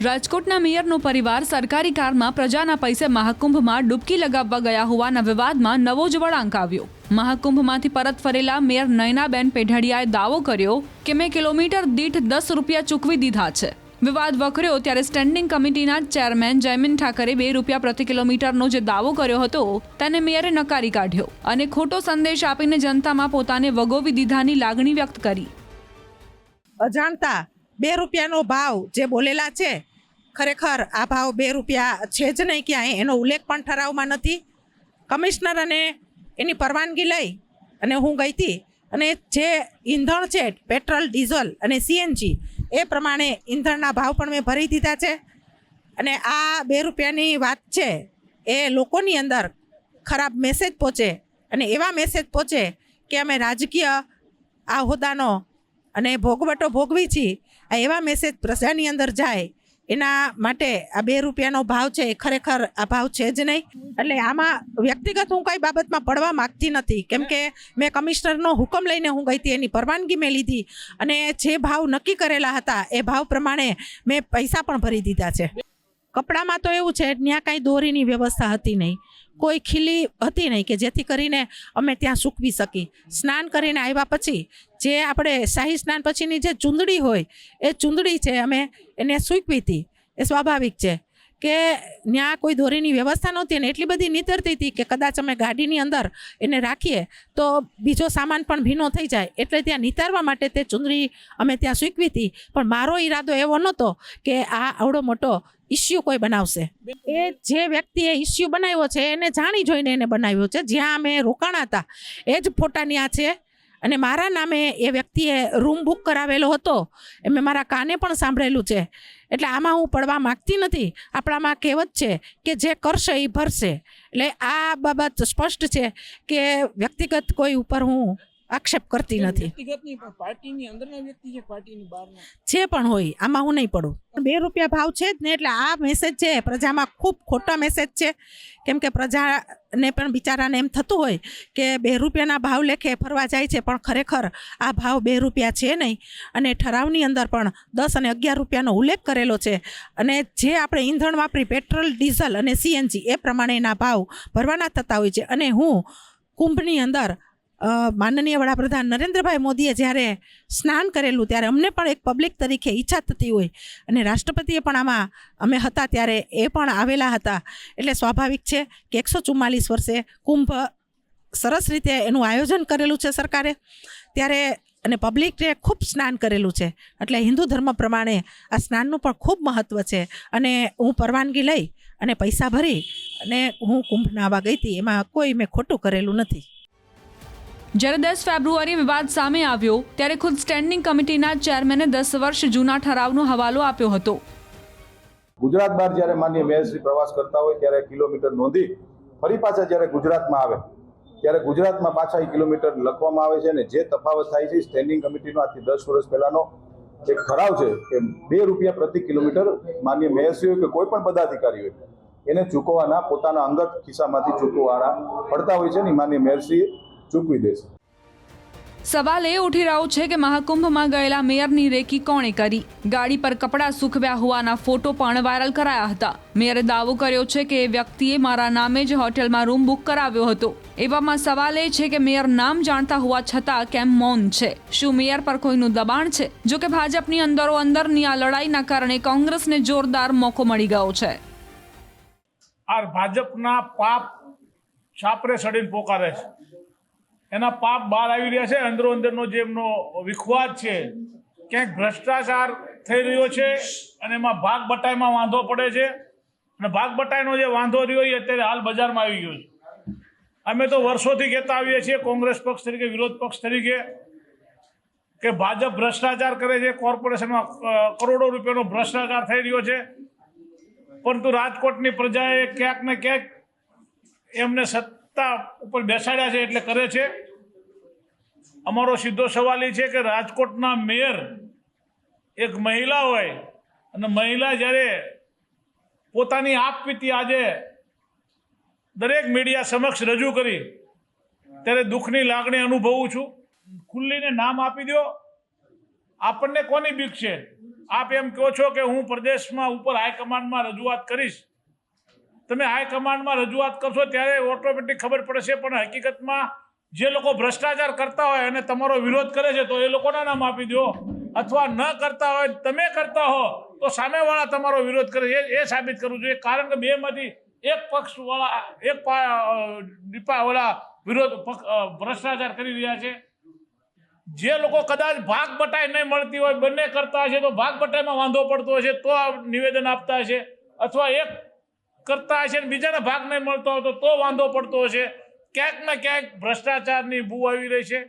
રાજકોટના મેયરનો પરિવાર સરકારી કારમાં પ્રજાના પૈસે મહાકુંભમાં ડૂબકી લગાવવા ગયા હોવાના વિવાદમાં નવો જ વળાંક આવ્યો। મહાકુંભમાંથી પરત ફરેલા મેયર નયનાબેન પેઢડિયાએ દાવો કર્યો કે મેં કિલોમીટર દીઠ 10 રૂપિયા ચૂકવી દીધા છે। વિવાદ વકર્યો ત્યારે સ્ટેન્ડિંગ કમિટીના ચેરમેન જયમીન ઠાકરે 2 રૂપિયા પ્રતિ કિલોમીટરનો જે દાવો કર્યો હતો તેને મેયરે નકારી કાઢ્યો અને ખોટો સંદેશ આપીને જનતામાં પોતાને વગોવી દીધાની લાગણી વ્યક્ત કરી। અજાણતા 2 રૂપિયાનો ભાવ જે બોલેલા છે, ખરેખર આ ભાવ 2 રૂપિયા છે જ નહીં, ક્યાંય એનો ઉલ્લેખ પણ ઠરાવમાં નથી। કમિશનર અને એની પરવાનગી લઈ અને હું ગઈ હતી અને જે ઈંધણ છે પેટ્રોલ, ડીઝલ અને સીએનજી એ પ્રમાણે ઈંધણના ભાવ પણ મેં ભરી દીધા છે। અને આ 2 રૂપિયાની વાત છે એ લોકોની અંદર ખરાબ મેસેજ પહોંચે અને એવા મેસેજ પહોંચે કે અમે રાજકીય આ હોદ્દાનો અને ભોગવટો ભોગવી છીએ, આ એવા મેસેજ પ્રજાની અંદર જાય એના માટે આ 2 રૂપિયાનો ભાવ છે એ ખરેખર આ ભાવ છે જ નહીં। એટલે આમાં વ્યક્તિગત હું કઈ બાબતમાં પડવા માગતી નથી, કેમ કે મેં કમિશનરનો હુકમ લઈને હું ગઈ હતી, એની પરવાનગી મેં લીધી અને જે ભાવ નક્કી કરેલા હતા એ ભાવ પ્રમાણે મેં પૈસા પણ ભરી દીધા છે। કપડામાં તો એવું છે, ત્યાં કાંઈ દોરીની વ્યવસ્થા હતી નહીં, કોઈ ખીલી હતી નહીં કે જેથી કરીને અમે ત્યાં સૂકવી શકી। સ્નાન કરીને આવ્યા પછી જે આપણે શાહી સ્નાન પછીની જે ચૂંદડી હોય એ ચૂંદડી છે અમે એને સૂકવી હતી। એ સ્વાભાવિક છે કે ત્યાં કોઈ દોરીની વ્યવસ્થા નહોતી અને એટલી બધી નીતરતી હતી કે કદાચ અમે ગાડીની અંદર એને રાખીએ તો બીજો સામાન પણ ભીનો થઈ જાય, એટલે ત્યાં નિતારવા માટે તે ચૂંદડી અમે ત્યાં સૂકવી હતી। પણ મારો ઈરાદો એવો નહોતો કે આ આવડો મોટો ઇસ્યુ કોઈ બનાવશે। એ જે વ્યક્તિએ ઇસ્યુ બનાવ્યો છે એને જાણી જોઈને એને બનાવ્યો છે। જ્યાં અમે રોકાણા હતા એ જ ફોટા ત્યાં છે અને મારા નામે એ વ્યક્તિએ રૂમ બુક કરાવેલો હતો એ મેં મારા કાને પણ સાંભળેલું છે। એટલે આમાં હું પડવા માગતી નથી। આપણામાં કહેવત છે કે જે કરશે એ ભરશે, એટલે આ બાબત સ્પષ્ટ છે કે વ્યક્તિગત કોઈ ઉપર હું આક્ષેપ કરતી નથી। પાર્ટીની અંદરના વ્યક્તિ છે, પાર્ટીની બહારના જે પણ હોય આમાં હું નહીં પડું। 2 રૂપિયા ભાવ છે જ ને, એટલે આ મેસેજ છે પ્રજામાં ખૂબ ખોટા મેસેજ છે, કેમ કે પ્રજાને પણ બિચારાને એમ થતું હોય કે 2 રૂપિયાના ભાવ લેખે ફરવા જાય છે, પણ ખરેખર આ ભાવ 2 રૂપિયા છે નહીં અને ઠરાવની અંદર પણ 10 અને 11 રૂપિયાનો ઉલ્લેખ કરેલો છે અને જે આપણે ઈંધણ વાપરી પેટ્રોલ, ડીઝલ અને સીએનજી એ પ્રમાણેના ભાવ ભરવાના થતા હોય છે। અને હું કુંભની અંદર માનનીય વડાપ્રધાન નરેન્દ્રભાઈ મોદીએ જ્યારે સ્નાન કરેલું ત્યારે અમને પણ એક પબ્લિક તરીકે ઈચ્છા થતી હોય અને રાષ્ટ્રપતિએ પણ આમાં અમે હતા ત્યારે એ પણ આવેલા હતા, એટલે સ્વાભાવિક છે કે 144 વર્ષે કુંભ સરસ રીતે એનું આયોજન કરેલું છે સરકારે, ત્યારે અને પબ્લિકે ખૂબ સ્નાન કરેલું છે, એટલે હિન્દુ ધર્મ પ્રમાણે આ સ્નાનનું પણ ખૂબ મહત્ત્વ છે। અને હું પરવાનગી લઈ અને પૈસા ભરી અને હું કુંભ નાહવા ગઈ હતી, એમાં કોઈ મેં ખોટું કરેલું નથી। જ્યારે 10 ફેબ્રુઆરીએ વિવાદ સામે આવ્યો ત્યારે ખુદ સ્ટેન્ડિંગ કમિટીના ચેરમેને 10 વર્ષ જૂના ઠરાવનો હવાલો આપ્યો હતો। ગુજરાત બહાર જ્યારે માનનીય મેયરશ્રી પ્રવાસ કરતા હોય ત્યારે કિલોમીટર નોંધી ફરી પાછા જ્યારે ગુજરાતમાં આવે ત્યારે ગુજરાતમાં પાછા એ કિલોમીટર લખવામાં આવે છે અને જે તફાવત થાય છે સ્ટેન્ડિંગ કમિટીનો આજથી 10 વર્ષ પહેલાનો એક ઠરાવ છે કે 2 રૂપિયા પ્રતિ કિલોમીટર માનનીય મેયરશ્રી હોય કે કોઈ પણ પદાધિકારી હોય એને ચૂકવવાના પોતાના અંગત ખિસ્સામાંથી ચૂકવવાના પડતા હોય છે ને માનનીય મેયરશ્રીએ ચૂકવી દેશે। સવાલ એ ઉઠી રહ્યો છે કે મહાકુંભમાં ગયેલા મેયરની રેકી કોણે કરી? ગાડી પર કપડાં સૂકવ્યા હોવાના ફોટો પણ વાયરલ કરાયા હતા। મેયરે દાવો કર્યો છે કે એ વ્યક્તિએ મારા નામે જ હોટેલમાં રૂમ બુક કરાવ્યો હતો। એવામાં સવાલ એ છે કે મેયર નામ જાણતા હોવા છતાં કેમ મૌન છે? શું મેયર પર કોઈનું દબાણ છે? જો કે ભાજપની અંદરોઅંદરની આ લડાઈના કારણે કોંગ્રેસને જોરદાર મોકો મળી ગયો છે। આ ભાજપના પાપ છાપરે સડીને પોકારે છે, એના પાપ બહાર આવી રહ્યા છે। અંદરો અંદરનો જે એમનો વિખવાદ છે, ક્યાંક ભ્રષ્ટાચાર થઈ રહ્યો છે અને એમાં ભાગ બટાઈમાં વાંધો પડે છે અને ભાગ બટાઈનો જે વાંધો રહ્યો એ અત્યારે હાલ બજારમાં આવી ગયો છે। અમે તો વર્ષોથી કહેતા આવીએ છીએ કોંગ્રેસ પક્ષ તરીકે, વિરોધ પક્ષ તરીકે, કે ભાજપ ભ્રષ્ટાચાર કરે છે, કોર્પોરેશનમાં કરોડો રૂપિયાનો ભ્રષ્ટાચાર થઈ રહ્યો છે, પરંતુ રાજકોટની પ્રજાએ ક્યાંક ને ક્યાંક એમને સત્તા ઉપર બેસાડ્યા છે એટલે કરે છે। અમારો સીધો સવાલ એ છે કે રાજકોટના મેયર એક મહિલા હોય અને મહિલા જ્યારે પોતાની આપવીતી આજે દરેક મીડિયા સમક્ષ રજૂ કરી ત્યારે દુઃખની લાગણી અનુભવું છું। ખુલ્લીને નામ આપી દો, આપણને કોની બીક છે? આપ એમ કહો છો કે હું પ્રદેશમાં ઉપર હાઈકમાન્ડમાં રજૂઆત કરીશ. તમે હાઈકમાન્ડમાં રજૂઆત કરશો ત્યારે ઓટોમેટિક ખબર પડશે, પણ હકીકતમાં જે લોકો ભ્રષ્ટાચાર કરતા હોય અને તમારો વિરોધ કરે છે તો એ લોકોના નામ આપી દો, અથવા ન કરતા હોય તમે કરતા હો તો સામેવાળા તમારો વિરોધ કરે એ સાબિત કરવું જોઈએ. કારણ કે બેમાંથી એક પક્ષવાળા વિરોધ ભ્રષ્ટાચાર કરી રહ્યા છે. જે લોકો કદાચ ભાગ બટાઈ નહીં મળતી હોય, બંને કરતા હશે તો ભાગ બટાઈમાં વાંધો પડતો હશે તો આ નિવેદન આપતા હશે, અથવા એક કરતા હશે ને બીજાને ભાગ નહીં મળતો હોય તો વાંધો પડતો હશે. ક્યાંક ને ક્યાંક ભ્રષ્ટાચારની બૂ આવી રહી છે.